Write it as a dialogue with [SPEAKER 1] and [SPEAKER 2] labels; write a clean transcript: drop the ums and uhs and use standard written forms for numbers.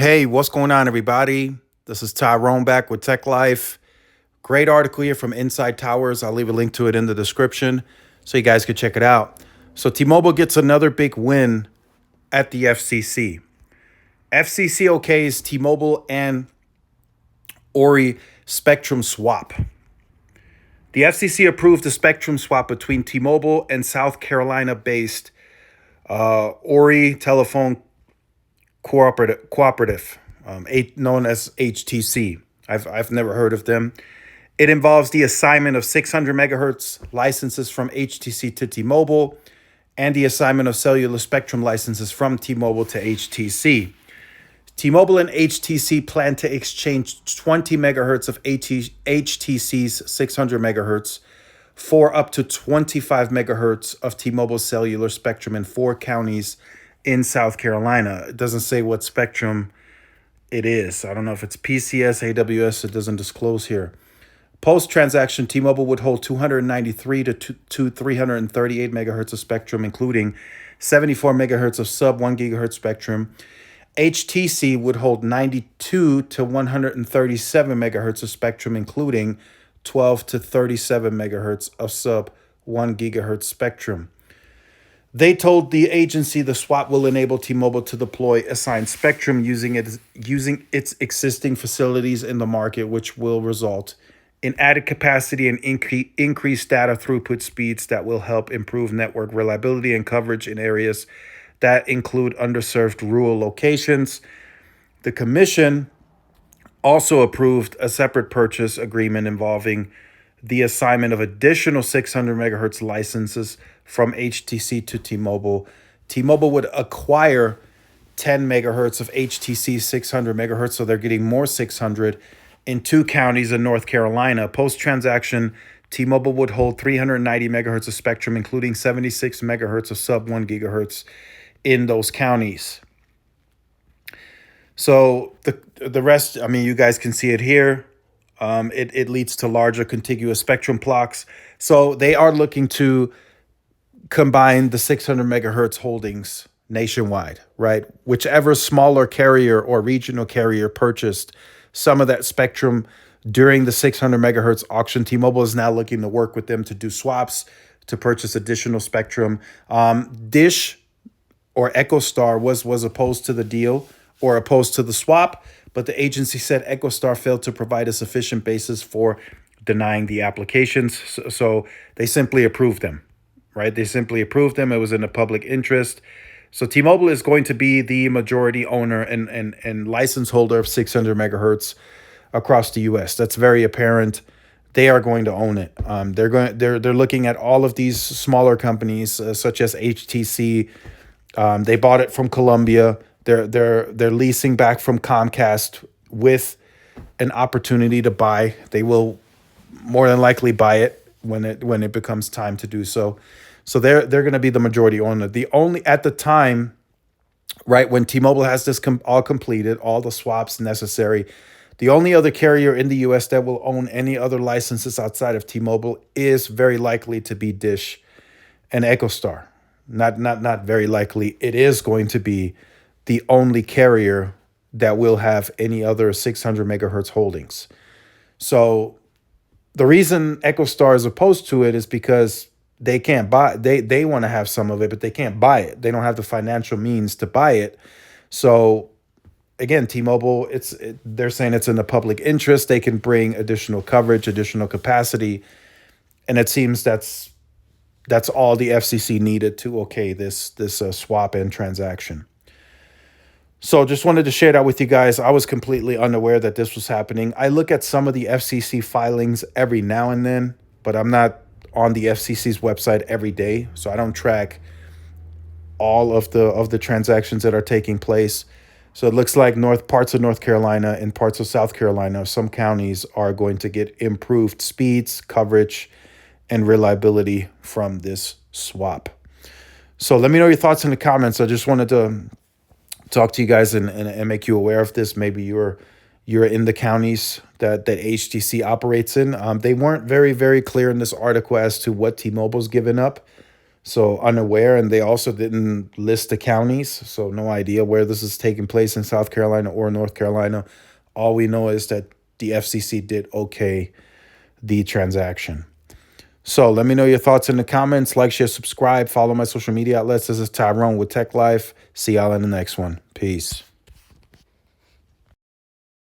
[SPEAKER 1] Hey, what's going on, everybody? This is Tyrone back with Tech Life. Great article here from Inside Towers. I'll leave a link to it in the description so you guys can check it out. So, T-Mobile gets another big win at the FCC. FCC okays T-Mobile and Ori spectrum swap. The FCC approved the spectrum swap between T-Mobile and South Carolina-based Ori Telephone Cooperative, known as HTC. I've never heard of them. It involves the assignment of 600 megahertz licenses from HTC to T-Mobile and the assignment of cellular spectrum licenses from T-Mobile to HTC. T-Mobile and HTC plan to exchange 20 megahertz of HTC's 600 megahertz for up to 25 megahertz of T-Mobile's cellular spectrum in 4 counties in South Carolina. It doesn't say what spectrum it is. I don't know if it's PCS, AWS. It doesn't disclose here. Post-transaction, T-Mobile would hold 293 to 338 megahertz of spectrum, including 74 megahertz of sub-1 gigahertz spectrum. HTC would hold 92 to 137 megahertz of spectrum, including 12 to 37 megahertz of sub-1 gigahertz spectrum. They told the agency the swap will enable T-Mobile to deploy assigned spectrum using its existing facilities in the market, which will result in added capacity and increased data throughput speeds that will help improve network reliability and coverage in areas that include underserved rural locations. The commission also approved a separate purchase agreement involving the assignment of additional 600 megahertz licenses from HTC to T-Mobile. T-Mobile would acquire 10 megahertz of HTC 600 megahertz, so they're getting more 600 in 2 counties in North Carolina. Post-transaction, T-Mobile would hold 390 megahertz of spectrum, including 76 megahertz of sub-1 gigahertz in those counties. So the rest, I mean, you guys can see it here. It leads to larger contiguous spectrum blocks. So they are looking to combine the 600 megahertz holdings nationwide, right? Whichever smaller carrier or regional carrier purchased some of that spectrum during the 600 megahertz auction, T-Mobile is now looking to work with them to do swaps to purchase additional spectrum. Dish or EchoStar was opposed to the deal or opposed to the swap, but the agency said EchoStar failed to provide a sufficient basis for denying the applications. So they simply approved them, right? They simply approved them. It was in the public interest. So T-Mobile is going to be the majority owner and license holder of 600 megahertz across the U.S. That's very apparent. They are going to own it. They're looking at all of these smaller companies such as HTC. They bought it from Columbia. They're leasing back from Comcast with an opportunity to buy. They will more than likely buy it when it becomes time to do so. So they're going to be the majority owner. The only at the time, right, when T-Mobile has this all completed, all the swaps necessary, the only other carrier in the U.S. that will own any other licenses outside of T-Mobile is very likely to be Dish and EchoStar. Not very likely. It is going to be the only carrier that will have any other 600 megahertz holdings. So the reason EchoStar is opposed to it is because they can't buy. They want to have some of it, but they can't buy it. They don't have the financial means to buy it. So again, T-Mobile, they're saying it's in the public interest. They can bring additional coverage, additional capacity, and it seems that's all the FCC needed to okay this swap and transaction. So just wanted to share that with you guys. I was completely unaware that this was happening. I look at some of the FCC filings every now and then, but I'm not on the FCC's website every day, so I don't track all of the transactions that are taking place. So it looks like parts of North Carolina and parts of South Carolina, some counties are going to get improved speeds, coverage, and reliability from this swap. So let me know your thoughts in the comments. I just wanted to talk to you guys and make you aware of this. Maybe you're in the counties that HTC operates in. They weren't very, very clear in this article as to what T-Mobile's given up So unaware, and they also didn't list the counties, so no idea where this is taking place in South Carolina or North Carolina. All we know is that the FCC did okay the transaction. So let me know your thoughts in the comments. Like, share, subscribe, follow my social media outlets. This is Tyrone with Tech Life. See y'all in the next one. Peace.